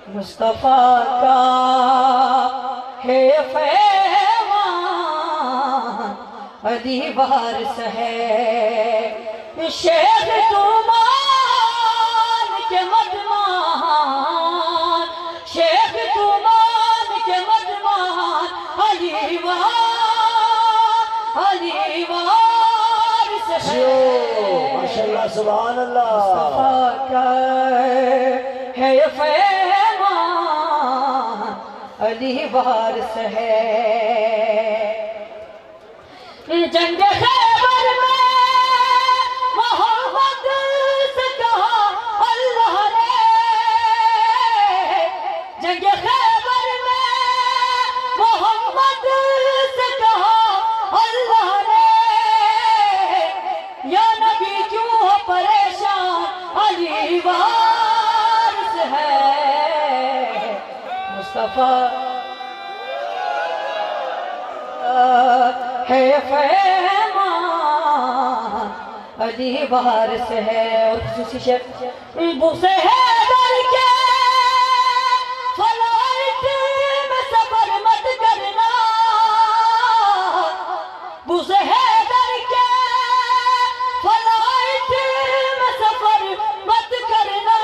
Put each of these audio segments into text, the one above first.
مصطفیٰ کا ہے پیمان، علی وارث ہے شیخ تومان کے مدمان، شیخ تومان کے مدمان، علی وارث ہے۔ ماشاءاللہ سبحان اللہ۔ مصطفیٰ کا ہے پیمان، علی وارث ہے۔ جنگ خیبر میں محمد سے کہا اللہ نے، جنگ خیبر میں محمد سے کہا اللہ نے، یا نبی کیوں ہو پریشان، علی وارث ہے۔ مصطفیٰ ہے پیمان، علی وارث ہے۔ اور خصوصی شعر بوسے حیدر کے فلائٹ میں سفر مت کرنا، بوسے حیدر کے فلائٹ میں سفر مت کرنا،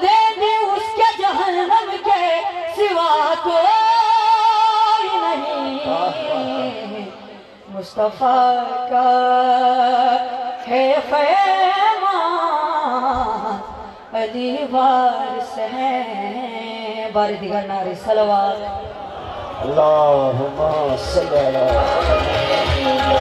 لینے اس کے جہنم کے سوا کوئی نہیں۔ مصطفیٰ کا ہے پیمان، علی وارث ہے۔ بار دیگر نعرے صلوات۔ اللہم صلی اللہ